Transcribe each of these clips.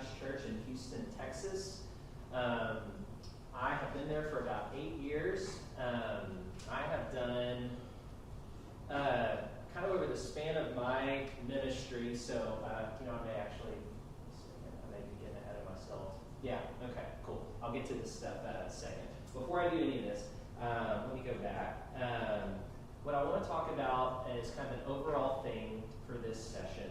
nice church in Houston, Texas. I have been there for about 8 years. I have done kind of over the span of my ministry, so I may be getting ahead of myself. Yeah, okay, cool. I'll get to this stuff in a second. Before I do any of this, let me go back. What I want to talk about is kind of an overall thing for this session.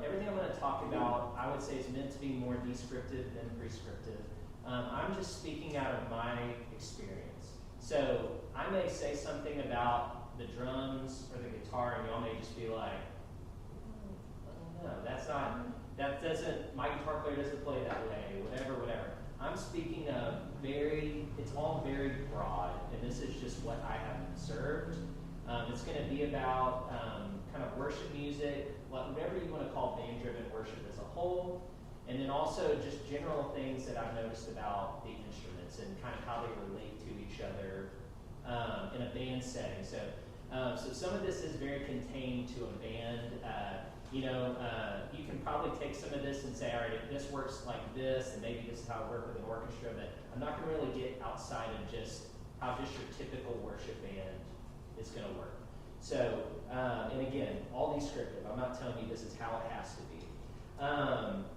Everything I'm going to talk about, I would say, is meant to be more descriptive than prescriptive. I'm just speaking out of my experience. So I may say something about the drums or the guitar, and y'all may just be like, I don't know, my guitar player doesn't play that way, whatever. I'm speaking of it's all very broad, and this is just what I have observed. It's going to be about kind of worship music, whatever you want to call band-driven worship as a whole, and then also just general things that I've noticed about the instruments and kind of how they relate to each other in a band setting. So some of this is very contained to a band. You can probably take some of this and say, all right, if this works like this, and maybe this is how it works with an orchestra, but I'm not going to really get outside of just how just your typical worship band is going to work. So, and again, all descriptive. I'm not telling you this is how it has to be.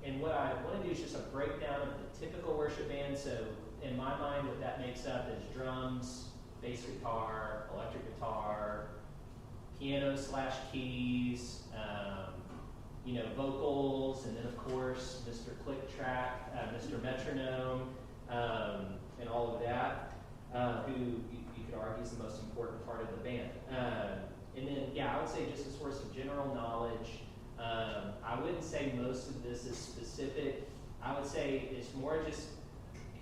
And what I want to do is just a breakdown of the typical worship band. So in my mind, what that makes up is drums, bass guitar, electric guitar, piano/keys, vocals, and then of course Mr. Click Track, Mr. Metronome, and all of that, who you could argue is the most important part of the band. And then, I would say just a source of general knowledge. I wouldn't say most of this is specific. I would say it's more just,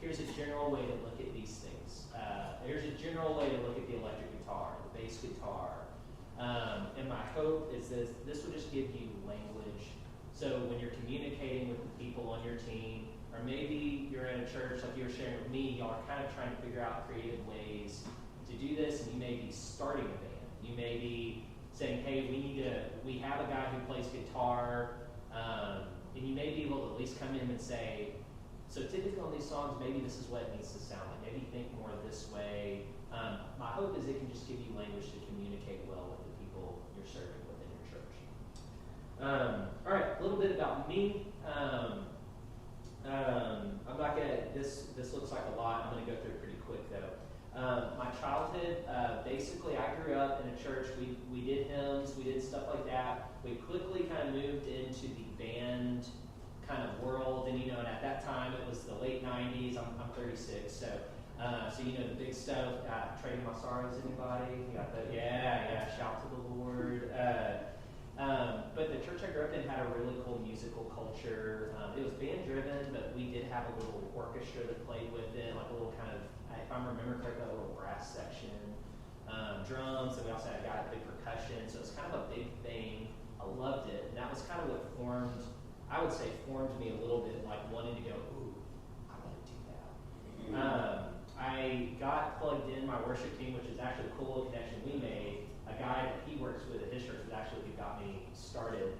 here's a general way to look at these things. Here's a general way to look at the electric guitar, the bass guitar. And my hope is that this will just give you language. So when you're communicating with the people on your team, or maybe you're at a church like you were sharing with me, y'all are kind of trying to figure out creative ways to do this, and you may be starting a band. You may be saying, hey, we have a guy who plays guitar, and you may be able to at least come in and say, so typically on these songs, maybe this is what it needs to sound like. Maybe think more this way. My hope is it can just give you language to communicate well with the people you're serving within your church. All right, a little bit about me. I'm not gonna. This looks like a lot. I'm gonna go through it pretty quick though. My childhood, basically, I grew up in a church. We did hymns, we did stuff like that. We quickly kind of moved into the band kind of world, and and at that time it was the late '90s. I'm 36, so the big stuff. Trading My Sorrows. Anybody? You got the shout to the Lord. But the church I grew up in had a really cool musical culture. It was band driven, but we did have a little orchestra that played with it, like a little kind of, if I remember correctly, a little brass section, drums, and we also had a guy that played percussion. So it's kind of a big thing. I loved it, and that was kind of what formed me a little bit, like wanting to go, ooh, I want to do that. I got plugged in my worship team, which is actually a cool connection we made. A guy that he works with at his church was actually who got me started.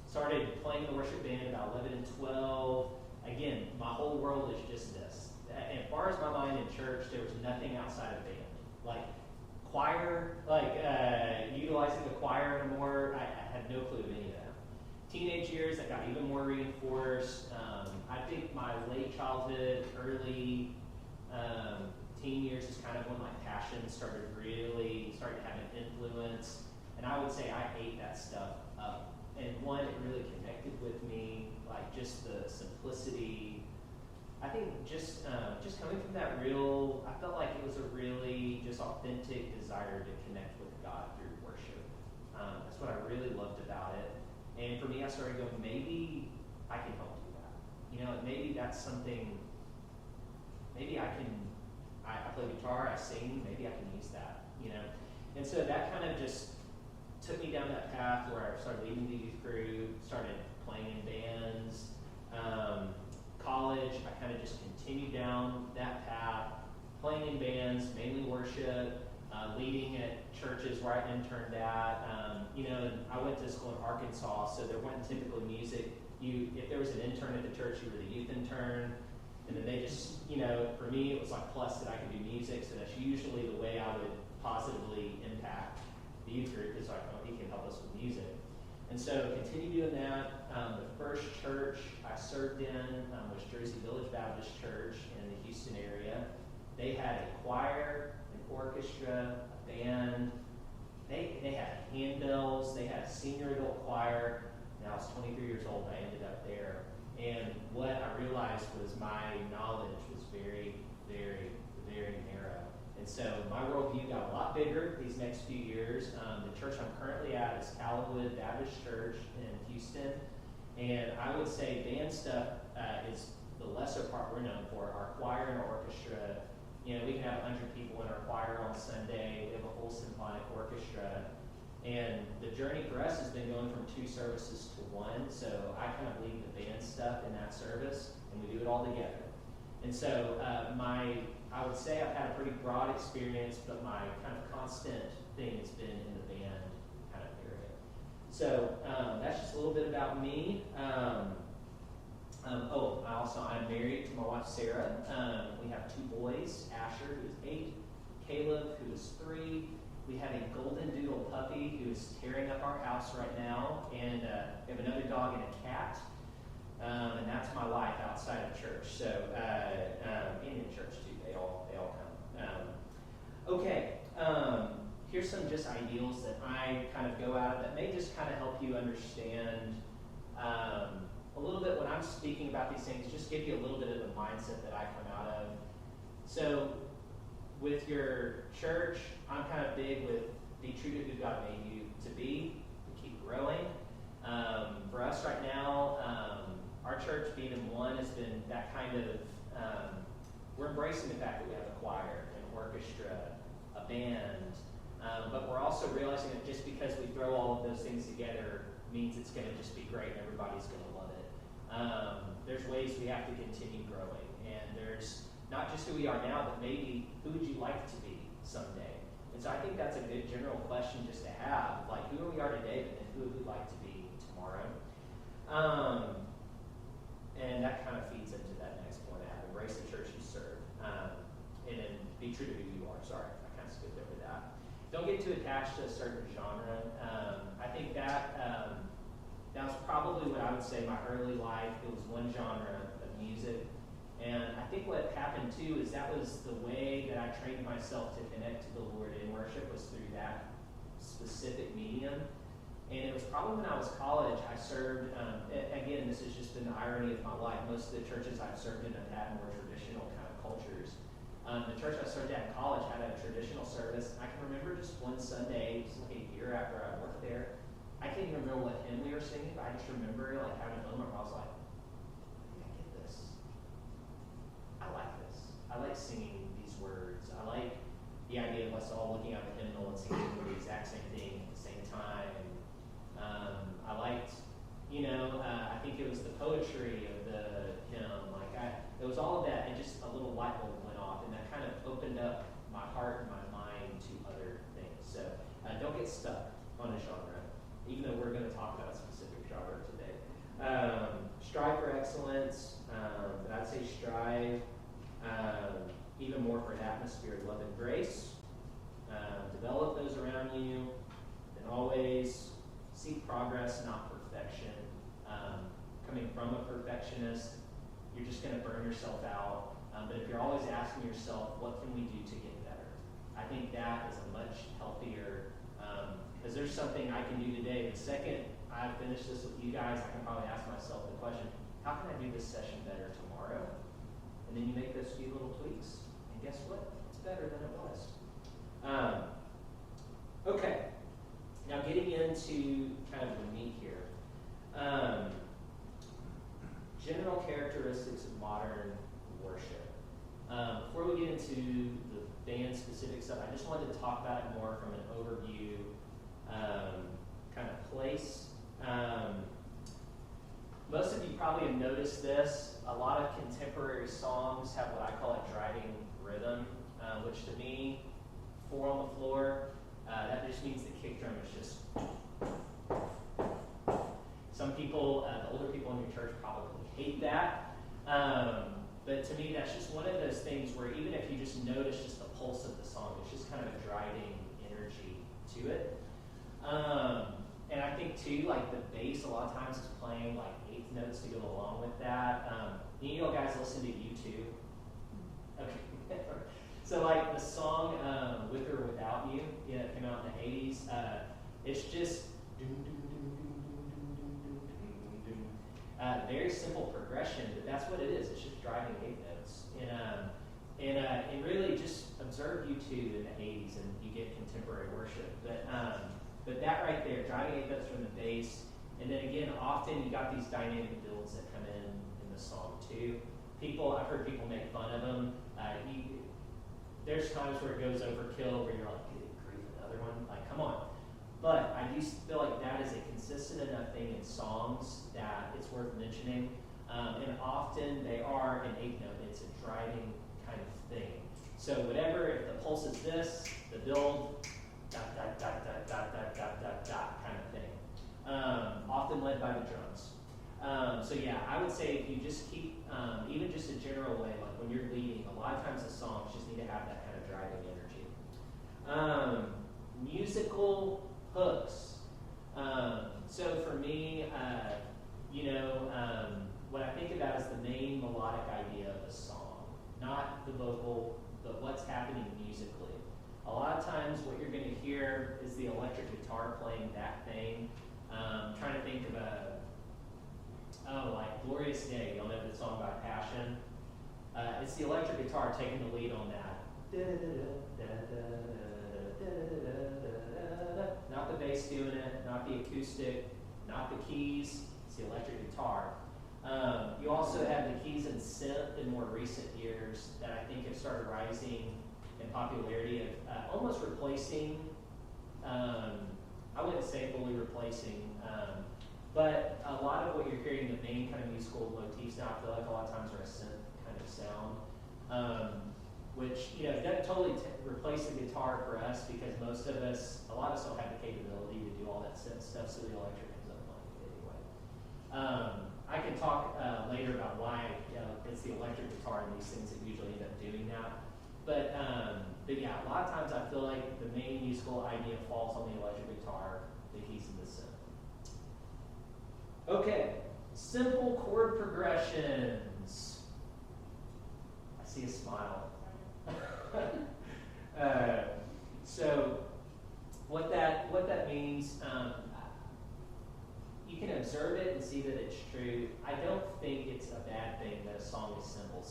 Started playing the worship band about 11 and 12. Again, my whole world is just this. And as far as my mind in church, there was nothing outside of band. Like choir, utilizing the choir more, I had no clue of any of that. Teenage years, that got even more reinforced. I think my late childhood, early teen years is kind of when my passion started to have an influence. And I would say I ate that stuff up. And one, it really connected with me, like just the simplicity. I think just coming from that I felt like it was a really just authentic desire to connect with God through worship. That's what I really loved about it. And for me, I started going, maybe I can help do that. Maybe that's something, maybe I play guitar, I sing, maybe I can use that, And so that kind of just took me down that path where I started leading the youth group, started playing in bands. College, I kind of just continued down that path, playing in bands, mainly worship, leading at churches where I interned at. And I went to school in Arkansas, so there wasn't typically music if there was an intern at the church, you were the youth intern. And then they just, for me, it was like plus that I could do music. So that's usually the way I would positively impact the youth group, is like, oh, he can help us with music. And so continue doing that. The first church I served in was Jersey Village Baptist Church in the Houston area. They had a choir, an orchestra, a band. They had handbells. They had a senior adult choir. Now I was 23 years old, I ended up there. And what I realized was my knowledge was very, very, very narrow. And so my worldview got a lot bigger these next few years. The church I'm currently at is Alleluia Baptist Church in Houston. And I would say band stuff is the lesser part we're known for. Our choir and orchestra, we can have 100 people in our choir on Sunday. We have a whole symphonic orchestra. And the journey for us has been going from 2 services to 1. So I kind of lead the band stuff in that service, and we do it all together. And so I would say I've had a pretty broad experience, but my kind of constant thing has been in the band kind of area. So that's just a little bit about me. I'm married to my wife, Sarah. We have 2 boys, Asher, who is 8, Caleb, who is 3. We have a golden doodle puppy who is tearing up our house right now, and we have another dog and a cat. And that's my life outside of church. So, and in church too, they all come. Here's some just ideals that I kind of go out of that may just kind of help you understand a little bit when I'm speaking about these things, just give you a little bit of the mindset that I come out of. So, with your church, I'm kind of big with be true to who God made you to be, to keep growing. For us right now, our church being in one has been that kind of, we're embracing the fact that we have a choir, an orchestra, a band, but we're also realizing that just because we throw all of those things together means it's going to just be great and everybody's going to love it. There's ways we have to continue growing, and there's not just who we are now, but maybe who would you like to be someday? And so I think that's a good general question just to have, like who we are today, but then who would we like to be tomorrow? And that kind of feeds into that next point I have. Embrace the church you serve. And then be true to who you are. Sorry, I kind of skipped over that. Don't get too attached to a certain genre. I think that was probably what I would say my early life. It was one genre of music. And I think what happened too is that was the way that I trained myself to connect to the Lord in worship, was through that specific medium. And it was probably when I was college, I served, again, this has just been the irony of my life. Most of the churches I've served in have had more traditional kind of cultures. The church I served at in college had a traditional service. I can remember just one Sunday, just like a year after I worked there, I can't even remember what hymn we were singing, but I just remember like having a moment where I was like, I think I get this. I like this. I like singing these words. I like the idea of us all looking at the hymnal and singing the exact same thing at the same time. I liked, I think it was the poetry of the hymn. It was all of that, and just a little light bulb went off, and that kind of opened up my heart and my mind to other things. So don't get stuck on a genre, even though we're going to talk about a specific genre today. Strive for excellence, but I'd say strive even more for an atmosphere of love and grace. Develop those around you, and always seek progress, not perfection. Coming from a perfectionist, you're just going to burn yourself out. But if you're always asking yourself, what can we do to get better? I think that is a much healthier, because there's something I can do today. The second I finish this with you guys, I can probably ask myself the question, how can I do this session better tomorrow? And then you make those few little tweaks, and guess what? It's better than it was. Okay. Now getting into kind of the meat here. General characteristics of modern worship. Before we get into the band-specific stuff, I just wanted to talk about it more from an overview kind of place. Most of you probably have noticed this. A lot of contemporary songs have what I call a driving rhythm, which to me, 4 on the floor, that just means the kick drum is just... Some people, the older people in your to me, that's just one of those things where even if you just notice just the pulse of the song, it's just kind of a driving energy to it. And I think too, like the bass a lot of times is playing like eighth notes to go along with that. You know, guys listen to U2. Okay. So like the song With or Without You, it came out in the 80s. It's just very simple progression, but that's what it is. It's just driving eighth notes. And really just observe U2 in the 80s and you get contemporary worship. But that right there, driving eighth notes from the bass, and then again, often you got these dynamic builds that come in the song too. I've heard people make fun of them. There's times where it goes overkill, where you're like, good grief, another one, like, come on. But I do feel like that is a consistent enough thing in songs that it's worth mentioning. And often they are an eighth note. It's a driving kind of thing. So whatever, if the pulse is this, the build, dot, dot, dot, dot, dot, dot, dot, dot, dot kind of thing. Often led by the drums. So yeah, I would say if you just keep, even just a general way, like when you're leading, a lot of times the songs just need to have that kind of driving energy. Musical hooks. So for me, what I think about is the main melodic idea of a song, not the vocal, but what's happening musically. A lot of times what you're going to hear is the electric guitar playing that thing. Trying to think of like Glorious Day. Y'all know the song by Passion. It's the electric guitar taking the lead on that. Not the bass doing it, not the acoustic, not the keys. It's the electric guitar. You also have the keys and synth in more recent years that I think have started rising in popularity of almost replacing, I wouldn't say fully replacing, but a lot of what you're hearing, the main kind of musical motifs now, I feel like a lot of times are a synth kind of sound, which doesn't totally replace the guitar for us because most of us, a lot of us don't have the capability to do all that synth stuff, so the electric ends up playing it anyway. I can talk later about why it's the electric guitar and these things that usually end up doing that. But yeah, a lot of times I feel like the main musical idea falls on the electric guitar, the keys, and the synth. Okay, simple chord progressions. I see a smile. So what that means, you can observe it and see that it's true. I don't think it's a bad thing that a song is simple.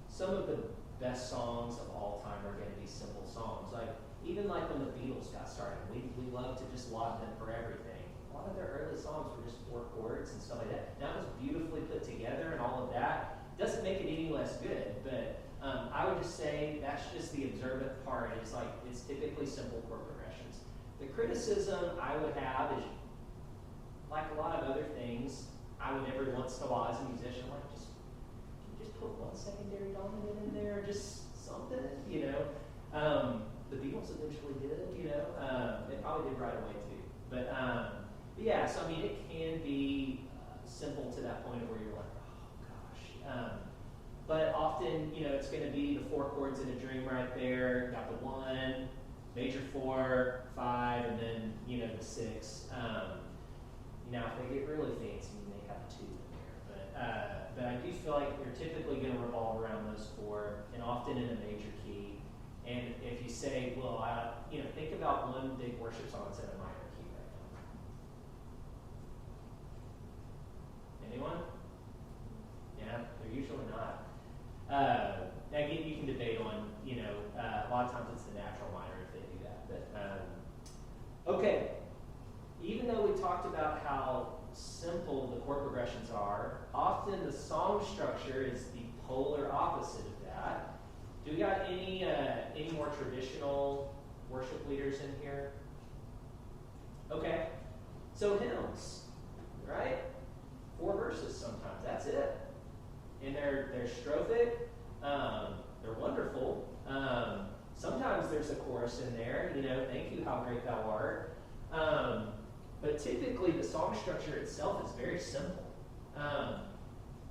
Some of the best songs of all time are going to be simple songs. Like even like when the Beatles got started, we love to just laud them for everything. A lot of their early songs were just 4 chords and stuff like that. That was beautifully put together and all of that. Doesn't make it any less good, but I would just say that's just the observant part. It's like it's typically simple chord progressions. The criticism I would have is, like a lot of other things, I would every once in a while as a musician like can you just put one secondary dominant in there, just something, The Beatles eventually did, they probably did right away too. But yeah, so I mean it can be simple to that point where you're like, oh gosh. But often, it's going to be the 4 chords in a dream right there. You got the 1, major 4, 5, and then the 6. Now, if they get really fancy, you may have 2 in there. But I do feel like they're typically going to revolve around those 4, and often in a major key. And if you say, well, think about one big worship song that's in a minor key right now. Anyone? Yeah, they're usually not. Again, you can debate on, a lot of times it's the natural minor if they do that. But okay. Even though we talked about how simple the chord progressions are, often the song structure is the polar opposite of that. Do we got any more traditional worship leaders in here? Okay, so hymns, right? 4 verses sometimes, that's it. And they're strophic, they're wonderful. Sometimes there's a chorus in there, thank you, how great thou art. But typically the song structure itself is very simple.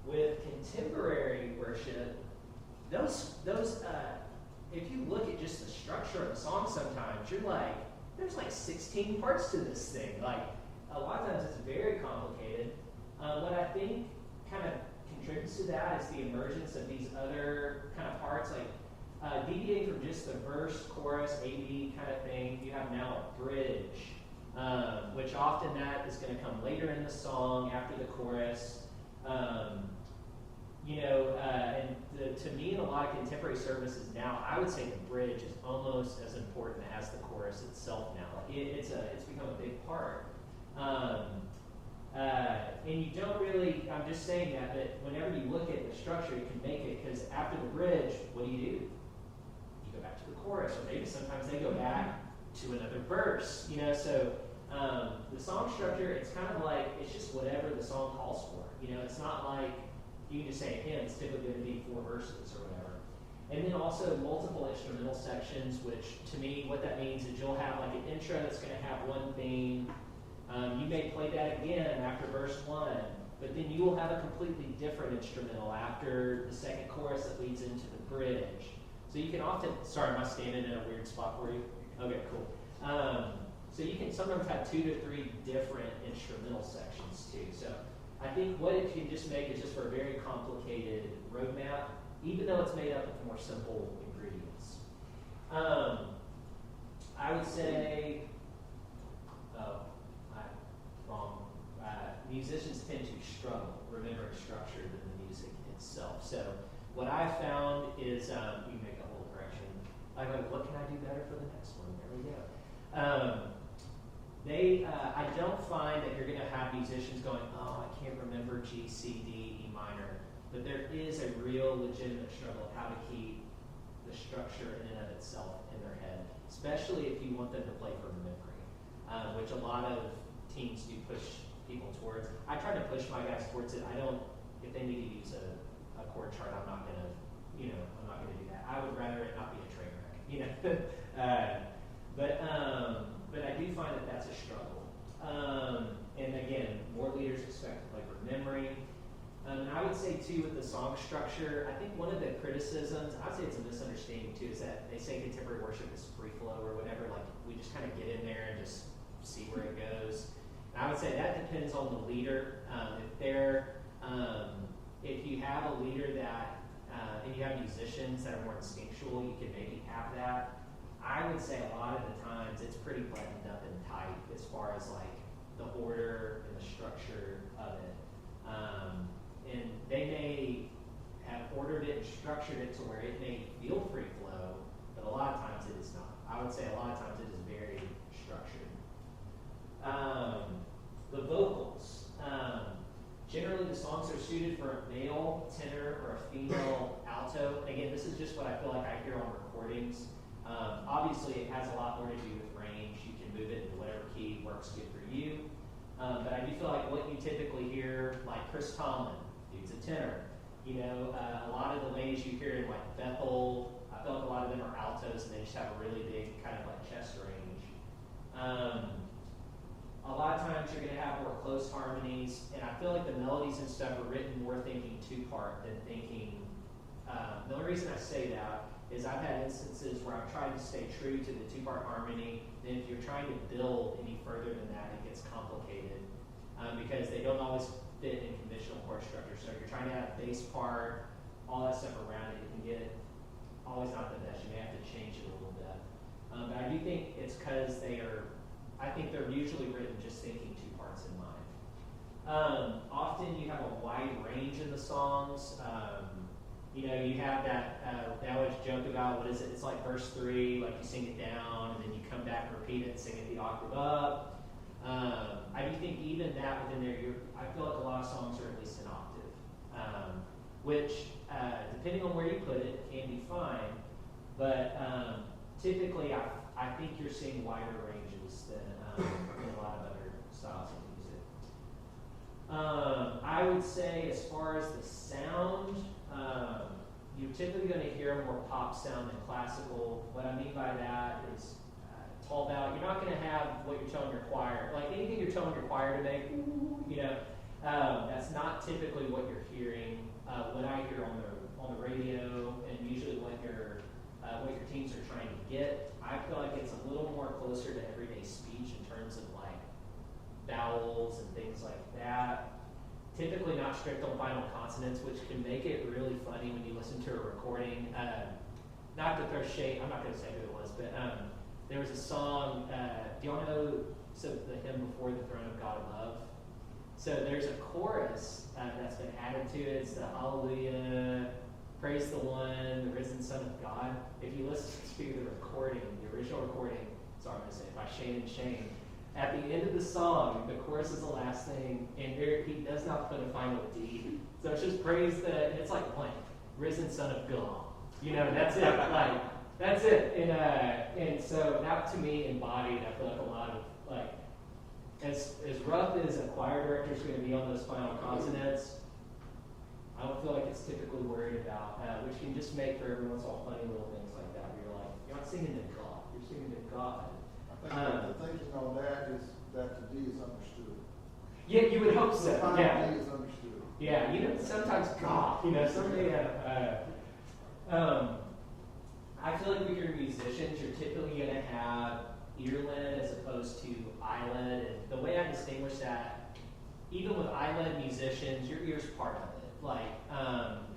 With contemporary worship, those if you look at just the structure of the song sometimes, you're like, there's like 16 parts to this thing. Like, a lot of times it's very complicated. What I think kind of contributes to that is the emergence of these other kind of parts, like deviating from just the verse, chorus, A-B kind of thing. You have now a bridge, which often that is going to come later in the song after the chorus. And to me, in a lot of contemporary services now, I would say the bridge is almost as important as the chorus itself now. It's become a big part. And you don't really, I'm just saying that whenever you look at the structure, you can make it, because after the bridge, what do? You go back to the chorus, or maybe sometimes they go back to another verse, so the song structure, it's kind of like, it's just whatever the song calls for. It's not like you can just say a hymn, it's typically going to be 4 verses or whatever. And then also multiple instrumental sections, which to me, what that means is you'll have like an intro that's going to have one theme. You may play that again after verse 1, but then you will have a completely different instrumental after the second chorus that leads into the bridge. So you can often, sorry, am I standing in a weird spot for you? Okay, cool. So you can sometimes have 2 to 3 different instrumental sections too. So I think what it can just make is just for a very complicated roadmap, even though it's made up of more simple ingredients. I would say, wrong. Musicians tend to struggle remembering structure than the music itself. So what I found is, we make a little correction. I go, what can I do better for the next one? There we go. I don't find that you're going to have musicians going, oh, I can't remember G, C, D, E minor. But there is a real legitimate struggle of how to keep the structure in and of itself in their head, especially if you want them to play from memory, which a lot of teams do push people towards. I try to push my guys towards it. If they need to use a chord chart, I'm not going to do that. I would rather it not be a train wreck, But I do find that that's a struggle. And again, more leaders expect to play from memory. And I would say too, with the song structure, I think one of the criticisms, I'd say it's a misunderstanding too, is that they say contemporary worship is free flow or whatever, like we just kind of get in there and just see where it goes. And I would say that depends on the leader. If you have a leader that, and you have musicians that are more instinctual, you can maybe have that. I would say a lot of the times it's pretty buttoned up and tight as far as like the order and the structure of it. And they may have ordered it and structured it to where it may feel free flow, but a lot of times it is not. I would say a lot of times it is very structured. The vocals. Generally the songs are suited for a male tenor or a female alto. And again, this is just what I feel like I hear on recordings. Obviously, it has a lot more to do with range. You can move it into whatever key works good for you. But I do feel like what you typically hear, like Chris Tomlin, dude's a tenor. A lot of the ladies you hear in like Bethel, I feel like a lot of them are altos, and they just have a really big kind of like chest range. A lot of times you're going to have more close harmonies, and I feel like the melodies and stuff are written more thinking 2-part than thinking. The only reason I say that is I've had instances where I've tried to stay true to the 2-part harmony, and if you're trying to build any further than that, it gets complicated because they don't always fit in conventional chord structure. So if you're trying to have bass part, all that stuff around it, you can get always not the best. You may have to change it a little bit. But I do think it's because I think they're usually written just thinking 2 parts in mind. Often you have a wide range in the songs. You have that, they always joke about, what is it? It's like verse 3, like you sing it down, and then you come back and repeat it and sing it the octave up. I do think even that within there, I feel like a lot of songs are at least an octave, which, depending on where you put it, can be fine. But typically, I think you're seeing wider ranges than a lot of other styles of music. I would say as far as the sound, you're typically going to hear a more pop sound than classical. What I mean by that is tall ballad. You're not going to have what you're telling your choir, like anything you're telling your choir to make, that's not typically what you're hearing, what I hear on on the radio and usually what your teams are trying to get. I feel like it's a little more closer to everyday speech in terms of like vowels and things like that. Typically not strict on final consonants, which can make it really funny when you listen to a recording. Not to throw shade, I'm not going to say who it was, but there was a song, do y'all know the hymn Before the Throne of God Above? So there's a chorus that's been added to it. It's the Alleluia, praise the one, the risen Son of God. If you listen to the recording, the original recording, sorry I'm going to say it, by Shane and Shane, at the end of the song, the chorus is the last thing, and he does not put a final D. So it's just praise it's like blank, risen Son of God. You know, that's it. Like, that's it. And so that to me embodied, I feel like a lot of, like, as rough as a choir director is going to be on those final consonants, I don't feel like it's typically worried about, which can just make for every once in a while funny little things like that, where you're like, you're not singing to God, you're singing to God. I think the thinking on that is that the D is understood. Yeah, you would hope so. The final Yeah. D is understood. Yeah, you know, sometimes God, you know, somebody I feel like with your musicians, you're typically going to have ear-led as opposed to eye-led. And the way I distinguish that, even with eye-led musicians, your ear's part of it. Like,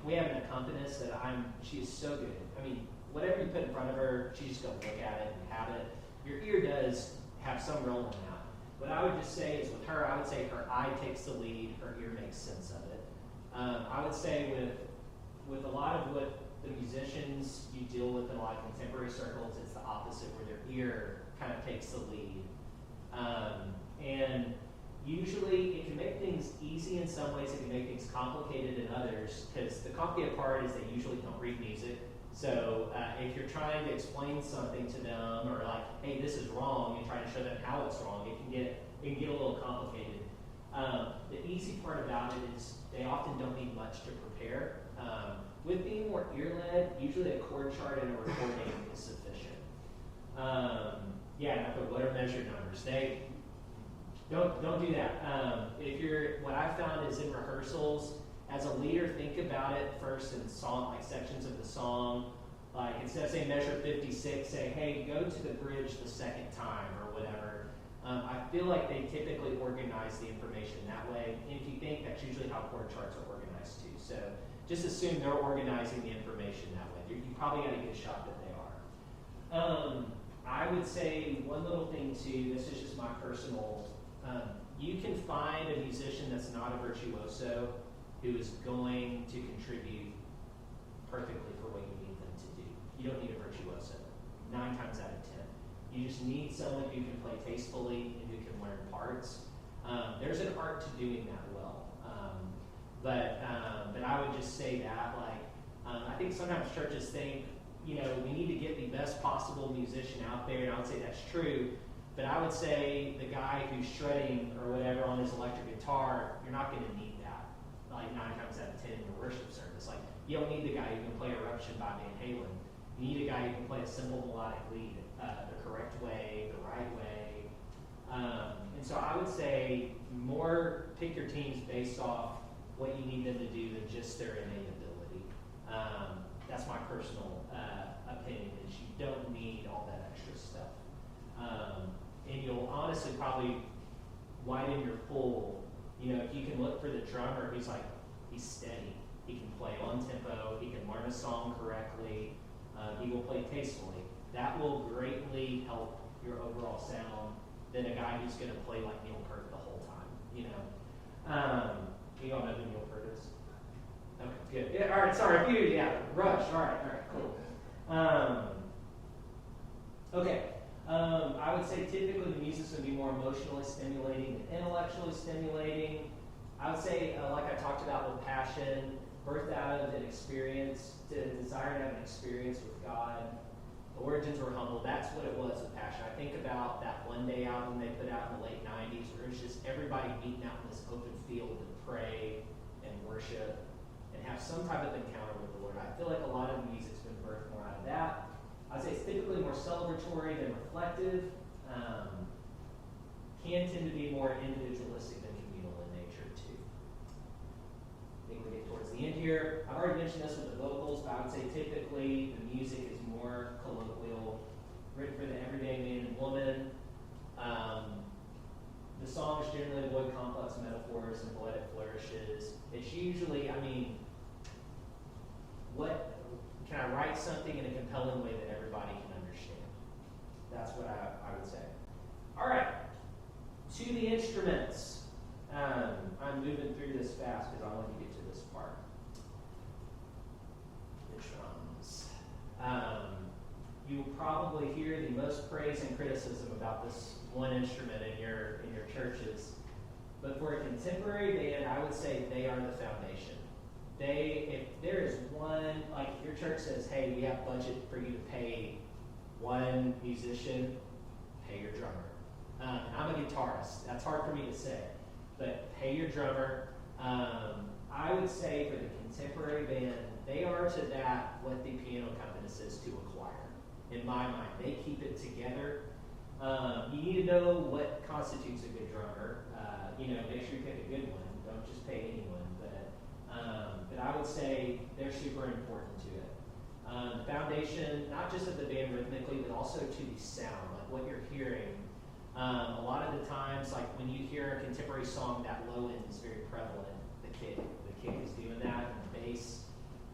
we have an accompanist that she is so good. I mean, whatever you put in front of her, she's just going to look at it and have it. Your ear does have some role in that. What I would just say is with her, I would say her eye takes the lead, her ear makes sense of it. I would say with a lot of what the musicians you deal with in a lot of contemporary circles, it's the opposite, where their ear kind of takes the lead. And usually it can make things easy in some ways, it can make things complicated in others, because the complicated part is they usually don't read music. So if you're trying to explain something to them, or like, hey, this is wrong, and trying to show them how it's wrong, it can get a little complicated. The easy part about it is they often don't need much to prepare. With being more ear-led, usually a chord chart and a recording is sufficient. Yeah, but what are measured numbers? Don't do that. What I've found is in rehearsals, as a leader, think about it first in song, like sections of the song. Like instead of saying measure 56, say, hey, go to the bridge the second time or whatever. I feel like they typically organize the information that way. And if you think, that's usually how chord charts are organized too. So just assume they're organizing the information that way. You probably got a good shot that they are. I would say one little thing too, this is just my personal, you can find a musician that's not a virtuoso who is going to contribute perfectly for what you need them to do. You don't need a virtuoso, 9 times out of 10. You just need someone who can play tastefully and who can learn parts. There's an art to doing that well. But I would just say that, like, I think sometimes churches think, you know, we need to get the best possible musician out there, and I would say that's true. But I would say the guy who's shredding or whatever on his electric guitar, you're not going to need that, like 9 times out of 10 in your worship service. Like, you don't need the guy who can play Eruption by Van Halen. You need a guy who can play a simple melodic lead the correct way, the right way. And so I would say more pick your teams based off what you need them to do than just their innate ability. That's my personal opinion, is you don't need all that extra stuff. And you'll honestly probably widen your pool. You know, if you can look for the drummer who's he's steady. He can play on tempo, he can learn a song correctly, he will play tastefully. That will greatly help your overall sound than a guy who's going to play like Neil Peart the whole time, you know. You all know who Neil Peart is? Okay, good. Yeah, all right, sorry, Rush, all right, cool. Okay, I would say typically the music's going to be more emotionally stimulating than intellectually stimulating. I would say, like I talked about with passion, birthed out of an experience, to desire to have an experience with God. The origins were humble. That's what it was with passion. I think about that One Day album they put out in the late 90s, where it was just everybody meeting out in this open field to pray and worship and have some type of encounter with the Lord. I feel like a lot of the music's been birthed more out of that. I'd say it's typically more celebratory than reflective. Can tend to be more individualistic than communal in nature too. when we get towards the end here. I've already mentioned this with the vocals, but I would say typically the music is more colloquial, written for the everyday man and woman. The songs generally avoid complex metaphors and poetic flourishes. It's usually, what can I write something in a compelling way that everybody can understand? That's what I would say. All right, to the instruments. I'm moving through this fast because I want to get to this part. The drums. You will probably hear the most praise and criticism about this one instrument in your churches. But for a contemporary band, I would say they are the foundation. If there is one, like if your church says, hey, we have budget for you to pay one musician, pay your drummer. I'm a guitarist. That's hard for me to say. But pay your drummer. I would say for the contemporary band, they are to that what the piano accompanist is to a choir. In my mind, they keep it together. You need to know what constitutes a good drummer. Make sure you pick a good one. Don't just pay anyone. But I would say they're super important to it. The foundation, not just of the band rhythmically, but also to the sound, like what you're hearing. A lot of the times, like when you hear a contemporary song, that low end is very prevalent. The kick is doing that, and the bass.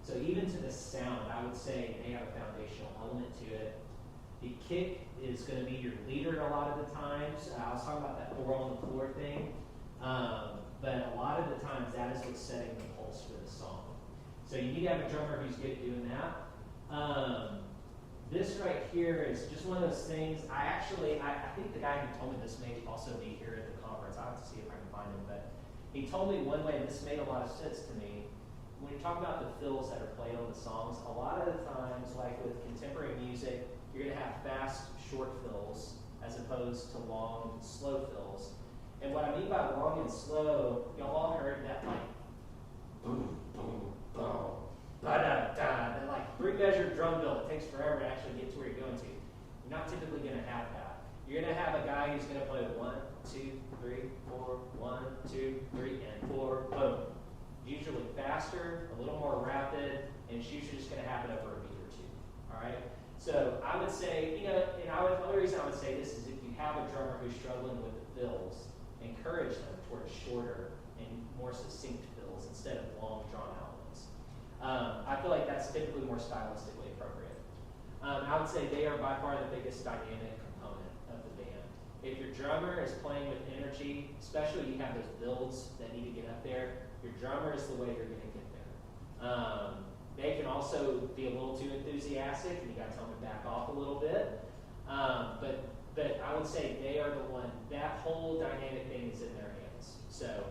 So even to the sound, I would say they have a foundational element to it. The kick is going to be your leader a lot of the times. I was talking about that 4 on the floor thing. But a lot of the times that is what's setting the pulse for the song. So you need to have a drummer who's good at doing that. This right here is just one of those things. I think the guy who told me this may also be here at the conference. I'll have to see if I can find him. But he told me one way, and this made a lot of sense to me. When you talk about the fills that are played on the songs, a lot of the times, like with contemporary music, you're going to have fast, short fills as opposed to long, slow fills. And what I mean by long and slow, y'all all heard that like boom, boom, boom, da-da-da, that like 3-measure drum fill. It takes forever to actually get to where you're going to. You're not typically going to have that. You're going to have a guy who's going to play 1, 2, 3, 4, 1, 2, 3, and 4, boom. Usually faster, a little more rapid, and it's usually just going to happen over a beat or two. All right? So I would say, another reason I would say this is if you have a drummer who's struggling with the fills, encourage them towards shorter and more succinct fills instead of long, drawn-out ones. I feel like that's typically more stylistically appropriate. I would say they are by far the biggest dynamic component of the band. If your drummer is playing with energy, especially you have those builds that need to get up there, your drummer is the way you're going to get there. They can also be a little too enthusiastic, and you got to tell them to back off a little bit. But I would say they are the one, that whole dynamic thing is in their hands. So,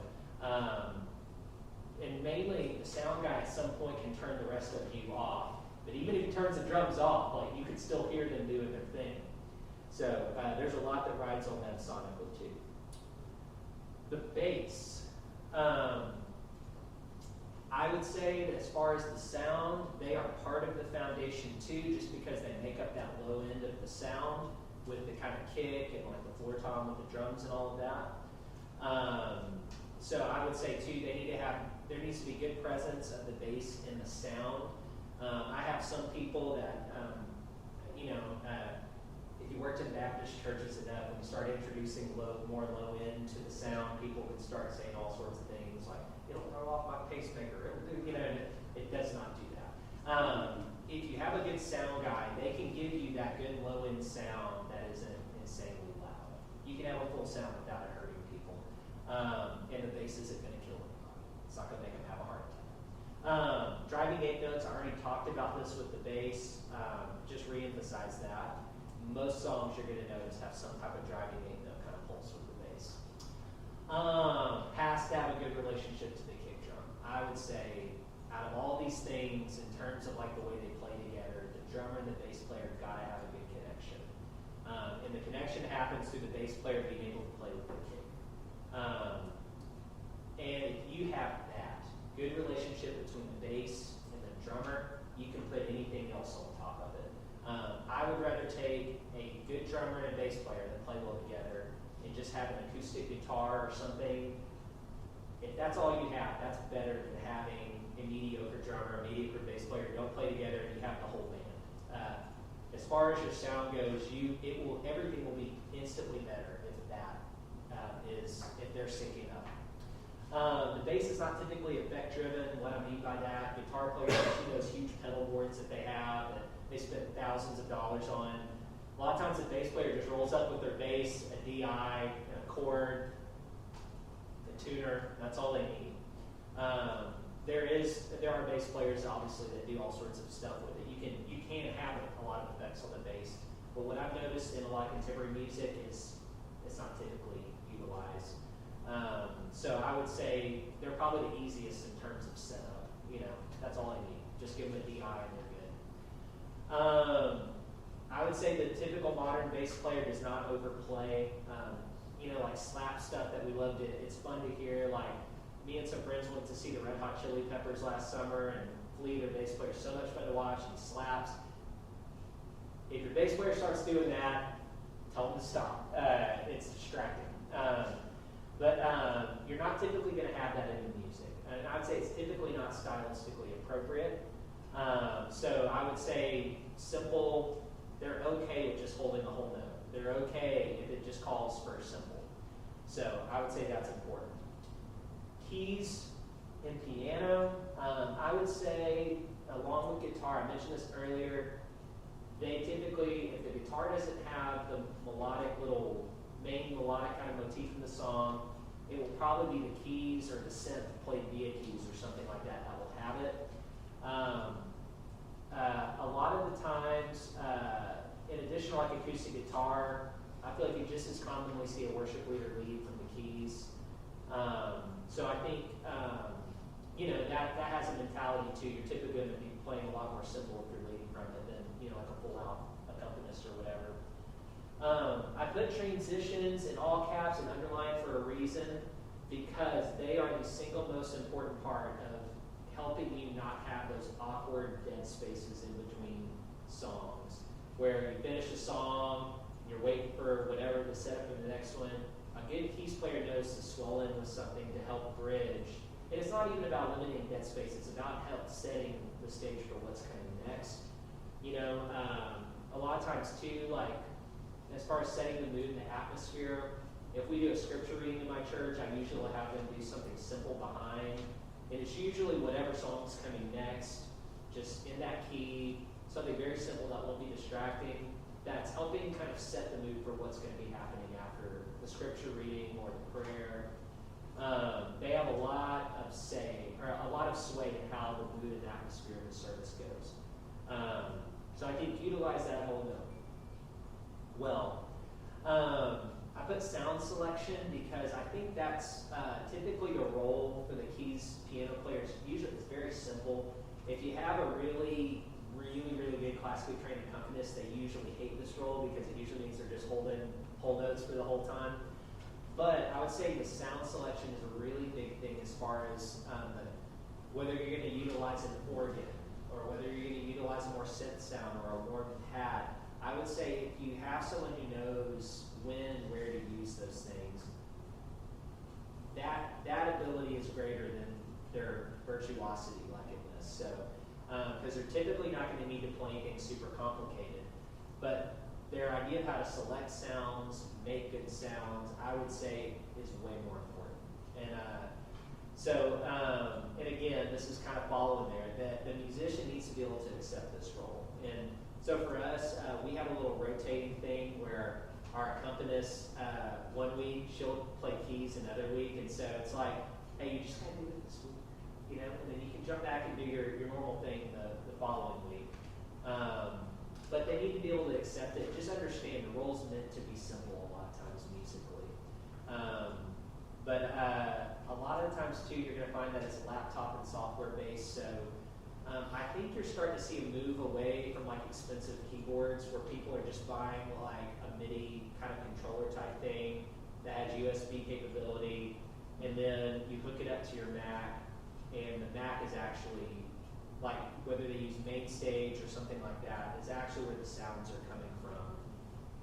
and mainly the sound guy at some point can turn the rest of you off. But even if he turns the drums off, like you can still hear them doing their thing. So there's a lot that rides on that sonically too. The bass. I would say that as far as the sound, they are part of the foundation too, just because they make up that low end of the sound with the kind of kick and like the floor tom with the drums and all of that. So I would say too, there needs to be good presence of the bass in the sound. I have some people that, if you worked in Baptist churches enough, when you start introducing more low end to the sound, people can start saying all sorts of things like, it'll throw off my pacemaker, it does not do that. If you have a good sound guy, they can give you that good low end sound that isn't insanely loud. You can have a full sound without it hurting people. And the bass isn't going to kill anybody. It's not going to make them have a heart attack. Driving 8 notes, I already talked about this with the bass. Just re-emphasize that. Most songs you're going to notice have some type of driving 8 note kind of pulse with the bass. Has to have a good relationship to the kick drum. I would say out of all these things, in terms of like the way they play together, the drummer and the bass player got to have a good connection. And the connection happens through the bass player being able to play with the kick. And if you have that good relationship between the bass and the drummer, you can put anything else on top of it. I would rather take a good drummer and a bass player that play well together and just have an acoustic guitar or something If that's all you have, that's better than having a mediocre drummer, a mediocre bass player who don't play together, and you have the whole band. As far as your sound goes, everything will be instantly better if they're syncing up. The bass is not typically effect driven. What I mean by that, guitar players see those huge pedal boards that they have that they spend thousands of dollars on. A lot of times, the bass player just rolls up with their bass, a DI, a chord, a tuner. That's all they need. There are bass players obviously that do all sorts of stuff with it. You can have a lot of effects on the bass, but what I've noticed in a lot of contemporary music is it's not typically utilized. So I would say they're probably the easiest in terms of setup. That's all I need. Just give them a DI and they're good. I would say the typical modern bass player does not overplay. Like slap stuff that we loved. It's fun to hear. Like me and some friends went to see the Red Hot Chili Peppers last summer, and Flea, their bass player, is so much fun to watch. He slaps. If your bass player starts doing that, tell them to stop. It's distracting. But you're not typically going to have that in your music. And I'd say it's typically not stylistically appropriate. So I would say simple, they're okay with just holding the whole note. They're okay if it just calls for simple. So I would say that's important. Keys in piano, I would say, along with guitar, I mentioned this earlier, they typically, if the guitar doesn't have the main melodic kind of motif in the song, it will probably be the keys or the synth played via keys or something like that will have it. A lot of the times, in addition to like acoustic guitar, I feel like you just as commonly see a worship leader lead from the keys. So I think that has a mentality too. You're typically going to be playing a lot more simple if you're leading from it than like a full out accompanist or whatever. I put transitions in all caps and underlined for a reason, because they are the single most important part of helping you not have those awkward dead spaces in between songs, where you finish a song, you're waiting for whatever to set up for the next one. A good keys player knows to swell in with something to help bridge. And it's not even about limiting dead space, it's about setting the stage for what's coming next. A lot of times too, like as far as setting the mood and the atmosphere, if we do a scripture reading in my church, I usually will have them do something simple behind. And it's usually whatever song's coming next, just in that key, something very simple that won't be distracting, that's helping kind of set the mood for what's going to be happening after the scripture reading or the prayer. They have a lot of sway in how the mood and atmosphere of the service goes. So I think utilize that whole note well. I put sound selection because I think that's typically a role for the keys piano players. Usually it's very simple. If you have a really good classically trained accompanist, they usually hate this role because it usually means they're just holding whole notes for the whole time. But I would say the sound selection is a really big thing as far as whether you're going to utilize an organ or whether you're going to utilize a more synth sound or a warm pad. I would say if you have someone who knows when and where to use those things, that ability is greater than their virtuosity like in this. So, because they're typically not going to need to play anything super complicated, but their idea of how to select sounds, make good sounds, I would say is way more important. And and again, this is kind of following there, that the musician needs to be able to accept this role. And so for us, we have a little rotating thing where our accompanist, one week she'll play keys another week, and so it's like, hey, you just gotta do it this week, and then you can jump back and do your normal thing the following week. But they need to be able to accept it. Just understand the role's meant to be simple a lot of times musically. But a lot of times too, you're going to find that it's laptop and software based. So I think you're starting to see a move away from like expensive keyboards where people are just buying like a MIDI kind of controller type thing that has USB capability, and then you hook it up to your Mac, and the Mac is actually, like whether they use MainStage or something like that, is actually where the sounds are coming from.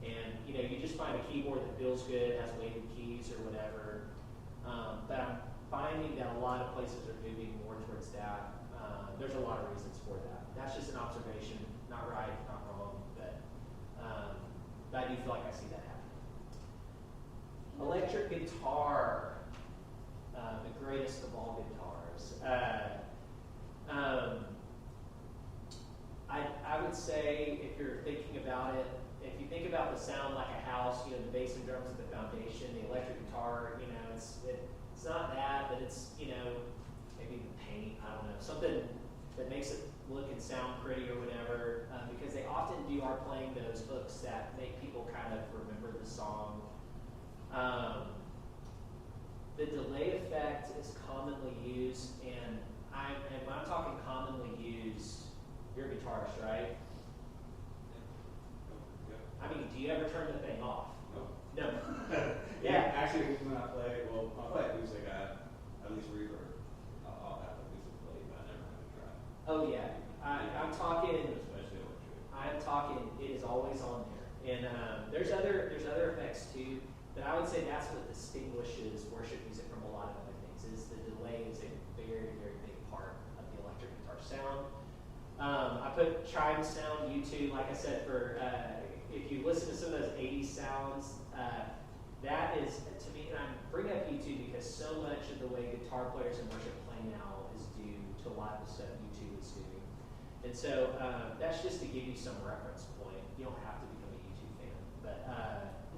And you just find a keyboard that feels good, has weighted keys or whatever. But I'm finding that a lot of places are moving more towards that. There's a lot of reasons for that. That's just an observation, not right, not wrong, but I do feel like I see that happening. Electric guitar, the greatest of all guitars. I would say, if you're thinking about it, if you think about the sound like a house, the bass and drums are the foundation. The electric guitar, it's not that, but it's, maybe the paint, I don't know, something that makes it look and sound pretty or whatever, because they often are playing those hooks that make people kind of remember the song. The delay effect is commonly used, and when I'm talking commonly used, you're a guitarist, right? I mean, do you ever turn the thing off? No. Yeah, actually, when I play acoustic, at least reverb. I'll have acoustic play, but I never have to try. Oh yeah, I'm talking. Especially electric. I'm talking. It is always on there, and there's other effects too. But I would say that's what distinguishes worship music from a lot of other things. Is the delay is a very, very big part of the electric guitar sound. I put chime sound YouTube, like I said, for if you listen to some of those 80s sounds, that is, to me, and I bring up YouTube because so much of the way guitar players in worship play now is due to a lot of the stuff YouTube is doing. And so that's just to give you some reference point. You don't have to become a YouTube fan, but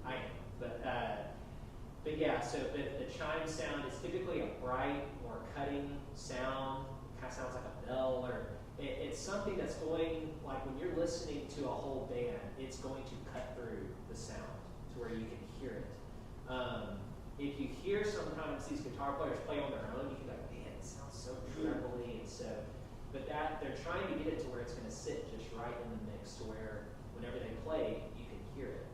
I am. But yeah, so the chime sound is typically a bright, more cutting sound. It kind of sounds like a bell, or it's something that's going, like when you're listening to a whole band, it's going to cut through the sound to where you can hear it. If you hear sometimes these guitar players play on their own, you can go, man, it sounds so trebly, and so, but that they're trying to get it to where it's going to sit just right in the mix to where whenever they play, you can hear it.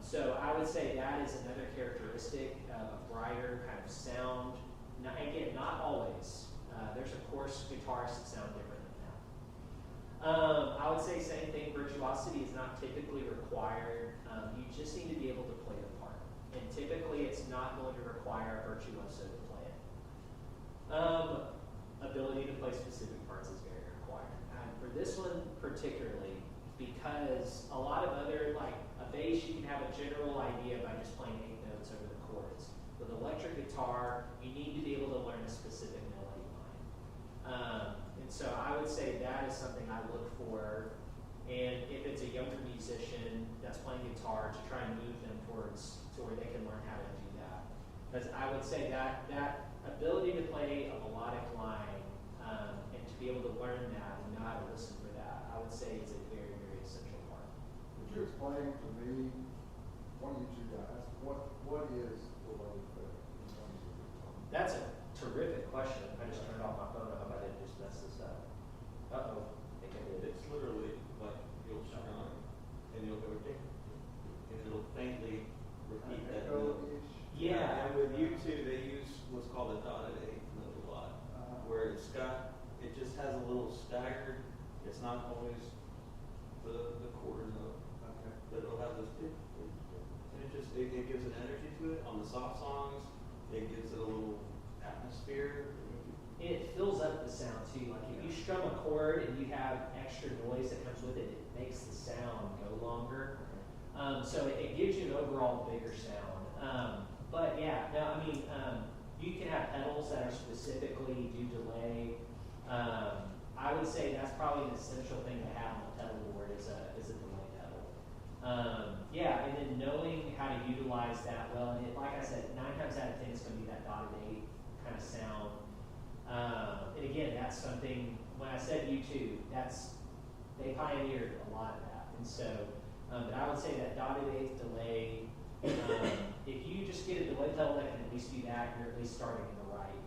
So I would say that is another characteristic of a brighter kind of sound. Now, again, not always. There's of course guitarists that sound different than that. I would say same thing. Virtuosity is not typically required. You just need to be able to play the part, and typically it's not going to require a virtuoso to play it. Ability to play specific parts is very required. And for this one particularly, because a lot of other, like a bass, you can have a general idea by just playing 8 notes over the chords. With electric guitar, you need to be able to learn a specific melody line. And so I would say that is something I look for. And if it's a younger musician that's playing guitar, to try and move them towards to where they can learn how to do that. Because I would say that ability to play a melodic line and to be able to learn that and know how to listen for that, I would say is a very, very essential part. Would you explain to me, one of you two guys, what is delay effect in terms of guitar? That's a terrific question. I just turned off my phone. I hope I didn't just mess this up. Uh-oh. I think I did. It's literally like you'll strum and you'll go ding, and it'll faintly repeat that note. Yeah. And with YouTube, they use what's called a dotted eighth note a lot, where it just has a little staggered. It's not always the quarter note, but it'll have this ding, ding, ding. And it gives an energy to it. On the soft songs, it gives it a little atmosphere. It fills up the sound too. Like if you strum a chord and you have extra noise that comes with it, it makes the sound go longer. So it gives you an overall bigger sound. But yeah, no, I mean, you can have pedals that are specifically do delay. I would say that's probably an essential thing to have on the pedal board is a delay pedal. Yeah, and then knowing how to utilize that well, and like I said, 9 times out of 10 it's going to be that dotted 8 kind of sound. And again, that's something, when I said YouTube, they pioneered a lot of that. And so, but I would say that dotted 8 delay, if you just get a delay pedal that can at least do that, you're at least starting in the right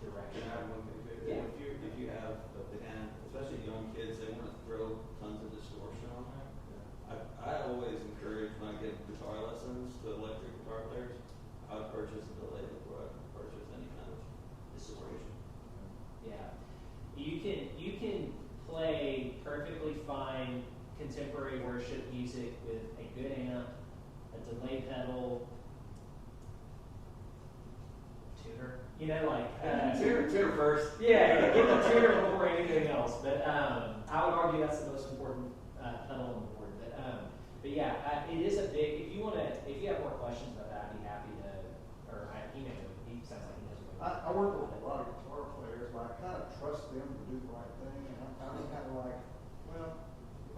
direction. Can I have one thing too? Yeah. If you have a band, especially young kids, they want to throw tons of distortion on there. I always encourage when I give guitar lessons to electric guitar players, I would purchase a delay before I purchase any kind of distortion. Yeah, you can play perfectly fine contemporary worship music with a good amp, a delay pedal, tuner. You know, like Tuner first. Yeah, get the tuner before anything else. But I would argue that's the most important pedal on the board. But yeah, it is a big. If you have more questions about that, I'd be happy to. He sounds like he knows what. I work with a lot of guitar players, but I kind of trust them to do the right thing, and I'm kind of like, well,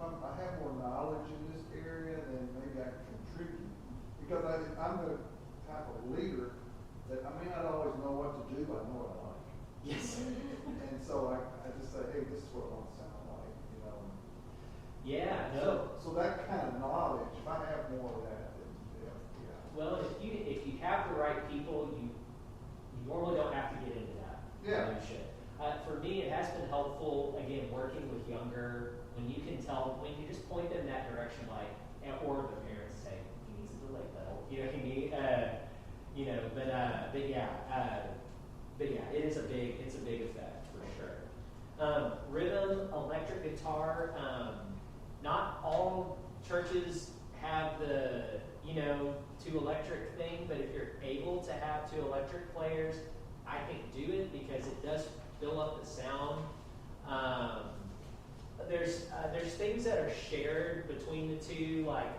if I have more knowledge in this area, then maybe I can contribute. Because I'm the type of leader that I may not always know what to do, but I know what I like. Yes. And so I just say, hey, this is what I want to sound like, you know. Yeah. No. So that kind of knowledge, if I have more of that, then yeah. Well, if you have the right people, you normally don't have to get into that. Yeah. Leadership. For me, it has been helpful, again, working with younger, when you can tell, when you just point them that direction, like, or the parents say, he needs a delay pedal, you know what I mean? But yeah, it's a big effect for sure. Rhythm, electric guitar, not all churches have the, two electric thing, but if you're able to have two electric players, I think do it because it does fill up the sound. There's things that are shared between the two, like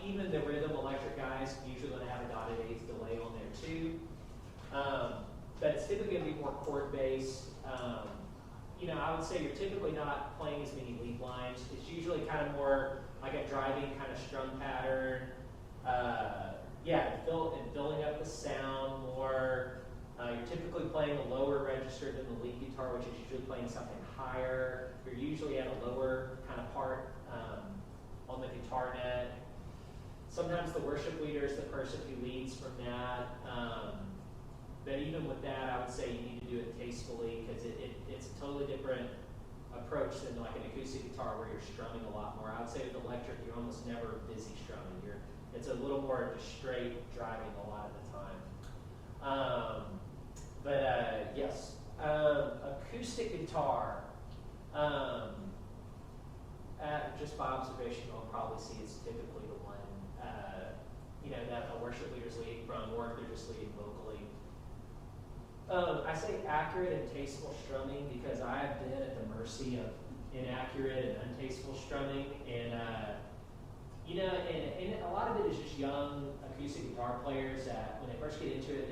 even the rhythm electric guys usually going to have a dotted eighth delay on there too. But it's typically going to be more chord based. I would say you're typically not playing as many lead lines. It's usually kind of more like a driving kind of strum pattern. Building up the sound more. You're typically playing a lower register than the lead guitar, which is usually playing something higher. You're usually at a lower kind of part on the guitar neck. Sometimes the worship leader is the person who leads from that. But even with that, I would say you need to do it tastefully because it's a totally different approach than like an acoustic guitar where you're strumming a lot more. I would say with electric, you're almost never busy strumming. It's a little more just straight driving a lot of the time. Yes, acoustic guitar. Just by observation, I'll probably see it's typically the one that a worship leader's leading from, or if they're just leading vocally. I say accurate and tasteful strumming because I have been at the mercy of inaccurate and untasteful strumming, and a lot of it is just young acoustic guitar players that when they first get into it,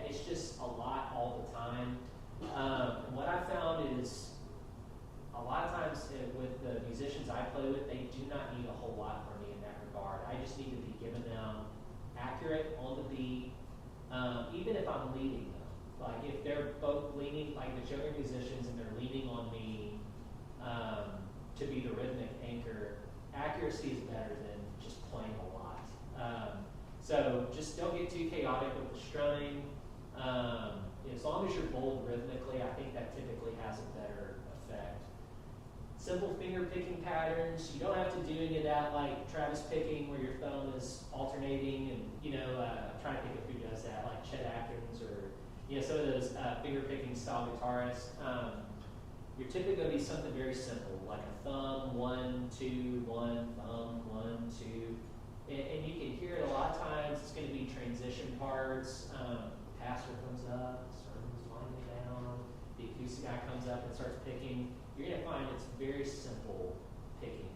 it's just a lot all the time. And what I found is a lot of times with the musicians I play with, they do not need a whole lot from me in that regard. I just need to be giving them accurate on the beat, even if I'm leading them. Like if they're both leaning, like the younger musicians, and they're leaning on me to be the rhythmic anchor, accuracy is better than just playing a lot. So just don't get too chaotic with the strumming. As long as you're bold rhythmically, I think that typically has a better effect. Simple finger picking patterns. You don't have to do any of that like Travis picking where your thumb is alternating and, I'm trying to think of who does that, like Chet Atkins or, some of those finger picking style guitarists. You're typically going to be something very simple, like a thumb, 1, 2, 1, thumb, 1, 2. And you can hear it a lot of times. It's going to be transition parts. The pastor comes up, the sermon's winding down, the acoustic guy comes up and starts picking. You're going to find it's very simple picking.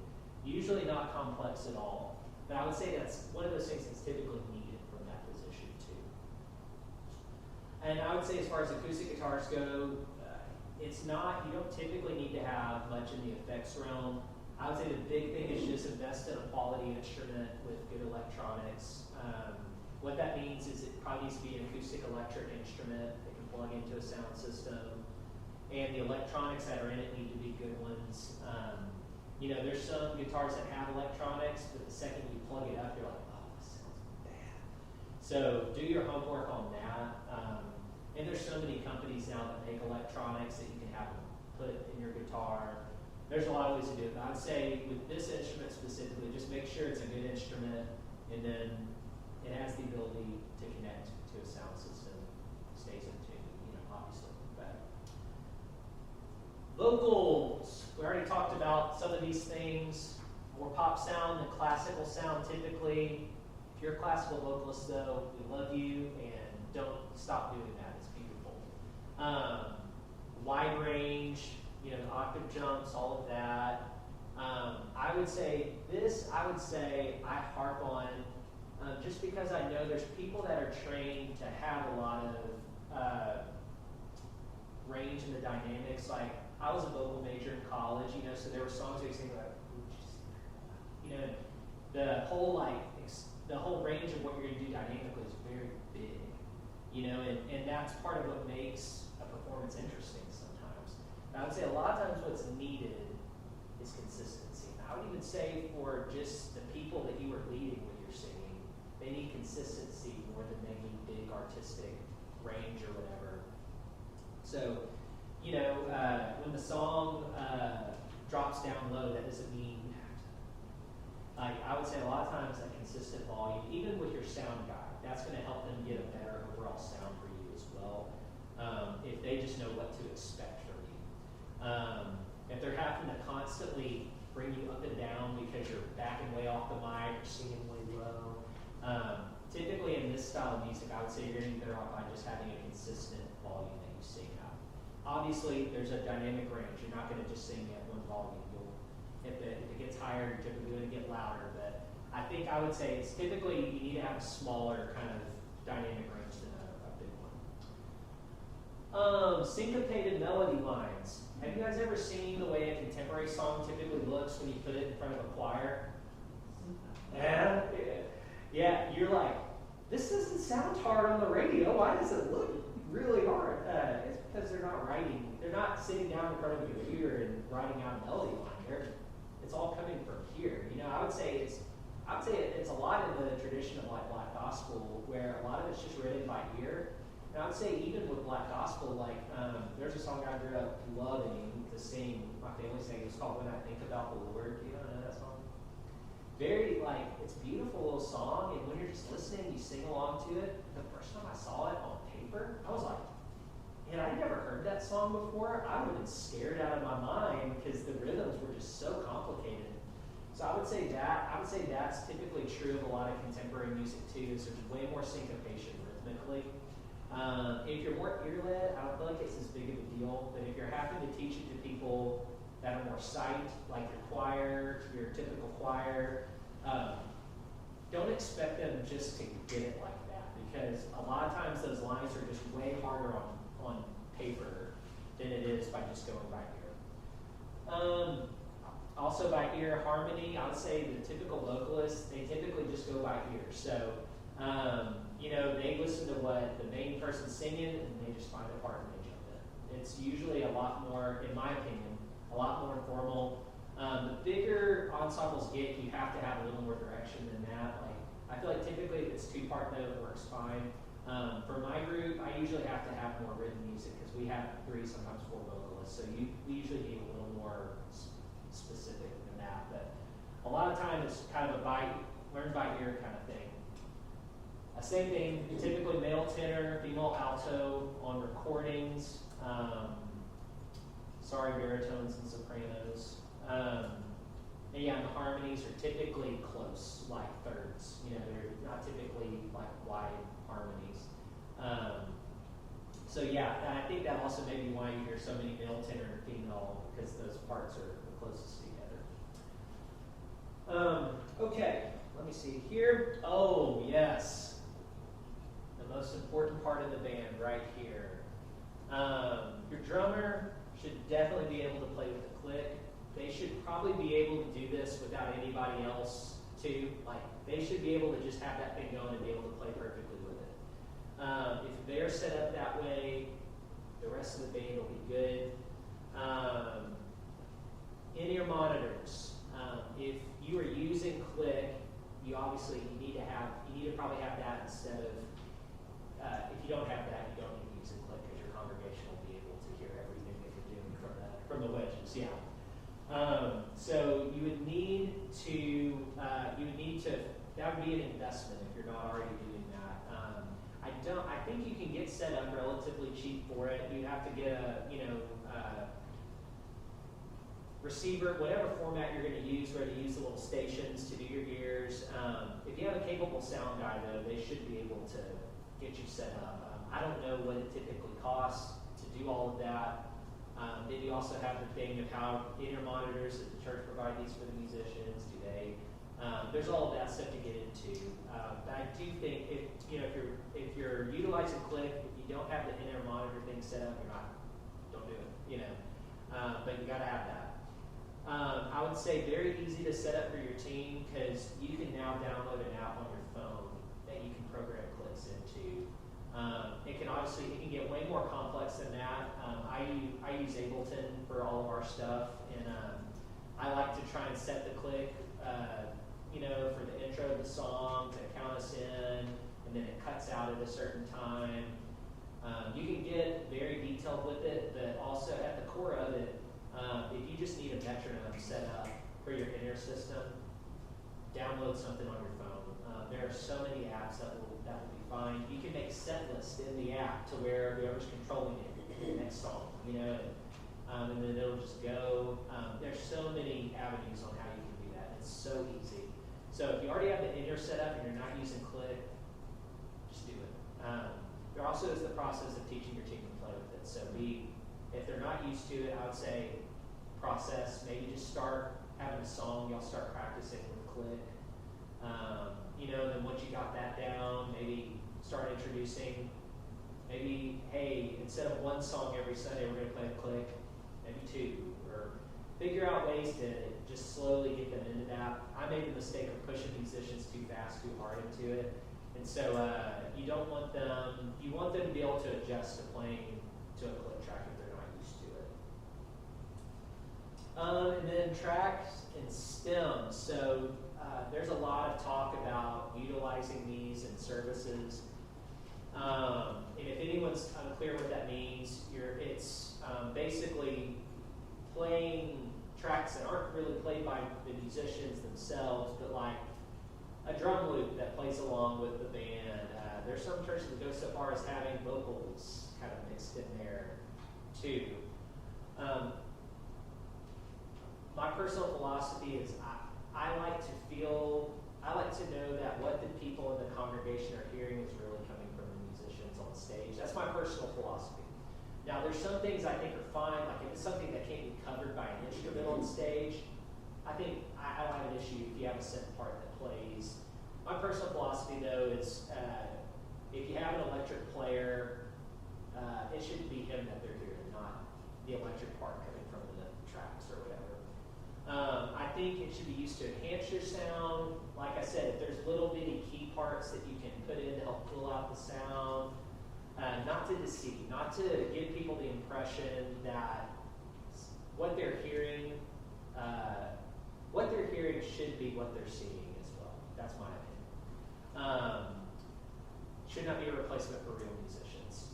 Usually not complex at all. But I would say that's one of those things that's typically needed from that position too. And I would say as far as acoustic guitars go, you don't typically need to have much in the effects realm. I would say the big thing is just invest in a quality instrument with good electronics. What that means is it probably needs to be an acoustic electric instrument that can plug into a sound system. And the electronics that are in it need to be good ones. There's some guitars that have electronics, but the second you plug it up, you're like, oh, this sounds bad. So do your homework on that. And there's so many companies now that make electronics that you can have put in your guitar. There's a lot of ways to do it. But I'd say with this instrument specifically, just make sure it's a good instrument, and then it has the ability to connect to a sound system, stays in tune, obviously. But vocals. We already talked about some of these things. More pop sound than classical sound typically. If you're a classical vocalist though, we love you and don't stop doing that. It's beautiful. Wide range, you know, octave jumps, all of that. I would say I harp on just because I know there's people that are trained to have a lot of range in the dynamics. Like, I was a vocal major in college, you know, so there were songs we sing like, you know, the whole range of what you're going to do dynamically is very big, you know, and that's part of what makes a performance interesting sometimes. And I would say a lot of times what's needed is consistency. And I would even say for just the people that you are leading when you're singing, they need consistency more than they need big artistic range or whatever. So, you know, when the song drops down low, that doesn't mean you have to. Like, I would say a lot of times a consistent volume, even with your sound guide, that's going to help them get a better overall sound for you as well. If they just know what to expect from you. If they're having to constantly bring you up and down because you're backing way off the mic or singing way low, typically in this style of music, I would say you're going to be better off by just having a consistent volume that you sing out. Obviously, there's a dynamic range. You're not going to just sing at one volume. If it gets higher, you're typically going to get louder. But I think I would say it's typically you need to have a smaller kind of dynamic range than a big one. Syncopated melody lines. Have you guys ever seen the way a contemporary song typically looks when you put it in front of a choir? Yeah, you're like, this doesn't sound hard on the radio. Why does it look really hard? It's because they're not sitting down in front of a computer and writing out a melody line. It's all coming from here. You know, I would say it's a lot in the tradition of like Black Gospel, where a lot of it's just written by ear. And I would say even with Black Gospel, like there's a song I grew up loving to sing. My family sang it. It's called "When I Think About the Lord." Do you know that song? Very it's a beautiful little song, and when you're just listening, you sing along to it. The first time I saw it on paper, I was like, man, I never heard that song before. I would have been scared out of my mind because the rhythms were just so complicated. So I would say that's typically true of a lot of contemporary music too. Is there's way more syncopation rhythmically. If you're more ear-led, I don't feel like it's as big of a deal. But if you're having to teach it to people that are more sight, like your choir, your typical choir, don't expect them just to get it like that, because a lot of times those lines are just way harder on paper than it is by just going by ear. Also by ear harmony, I would say the typical vocalists, they typically just go by ear. So, you know, they listen to what the main person's singing and they just find a part and they jump in. It's usually a lot more, in my opinion, a lot more informal. The bigger ensembles get, you have to have a little more direction than that. Like, I feel like typically if it's two-part note, it works fine. For my group, I usually have to have more written music because we have 3, sometimes 4 vocalists. So we usually need a little more specific than that. But a lot of times it's kind of a learn by ear kind of thing. Same thing, typically male tenor, female alto on recordings. Sorry, baritones and sopranos. And yeah, the harmonies are typically close, like thirds. You know, they're not typically like wide harmonies. So yeah, and I think that also may be why you hear so many male tenor and female, because those parts are the closest together. Okay, let me see here. Oh yes, the most important part of the band right here. Your drummer should definitely be able to play with the click. They should probably be able to do this without anybody else too. Like, they should be able to just have that thing going and be able to play perfectly with it. If they're set up that way, the rest of the band will be good. In-ear monitors. If you are using click, you need to probably have that instead of. If you don't have that, you don't need to use a click because your congregation will be able to hear everything that you're doing from the wedges. Yeah. So you would need to, that would be an investment if you're not already doing that. I think you can get set up relatively cheap for it. You have to get a receiver, whatever format you're going to use, where to use the little stations to do your ears. If you have a capable sound guy though, they should be able to get you set up. I don't know what it typically costs to do all of that. They do also have the thing of how in-ear monitors that the church provide these for the musicians. Do they? There's all of that stuff to get into. But I do think if you're utilizing Click, if you don't have the in-ear monitor thing set up, don't do it. But you got to have that. I would say very easy to set up for your team because you can now download an app on your phone that you can program clicks into. It can get way more complex than that. I use Ableton for all of our stuff, and I like to try and set the click, for the intro of the song to count us in, and then it cuts out at a certain time. You can get very detailed with it, but also at the core of it, if you just need a metronome set up for your in-ear system, download something on your phone. There are so many apps that will be fine. You can make set lists in the app to where whoever's controlling it, the next song, and then it'll just go. There's so many avenues on how you can do that. It's so easy. So if you already have the in-ear set up and you're not using Click, just do it. There also is the process of teaching your team to play with it. So if they're not used to it, I would say process, maybe just start having a song, y'all start practicing with Click. Then once you got that down, maybe start introducing, hey, instead of one song every Sunday, we're going to play a Click, maybe two, or figure out ways to just slowly get them into that. I made the mistake of pushing musicians too fast, too hard into it. And so you want them to be able to adjust to playing to a Click track if they're not used to it. And then tracks and stems. So there's a lot of talk about utilizing these in services. And if anyone's unclear what that means, it's basically playing tracks that aren't really played by the musicians themselves, but like a drum loop that plays along with the band. There's some churches that go so far as having vocals kind of mixed in there too. My personal philosophy is I like to know that what the people in the congregation are hearing is really coming from the musicians on stage. That's my personal philosophy. Now, there's some things I think are fine, like if it's something that can't be covered by an instrument on stage, I think I don't have an issue if you have a synth part that plays. My personal philosophy, though, is if you have an electric player, it shouldn't be him that they're hearing, not the electric part coming from the tracks or whatever. I think it should be used to enhance your sound. Like I said, if there's little bitty key parts that you can put in to help pull out the sound, not to deceive, not to give people the impression that what they're hearing should be what they're seeing as well. That's my opinion. Should not be a replacement for real musicians.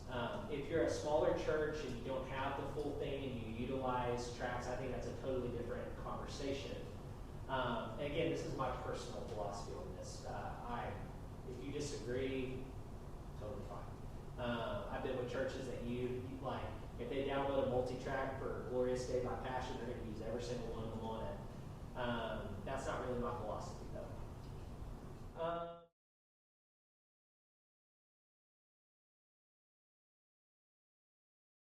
If you're a smaller church and you don't have the full thing and you utilize tracks, I think that's a totally different conversation. And again, this is my personal philosophy on this. If you disagree, totally fine. I've been with churches that if they download a multi-track for Glorious Day by Passion, they're going to use every single one of them on it. That's not really my philosophy, though.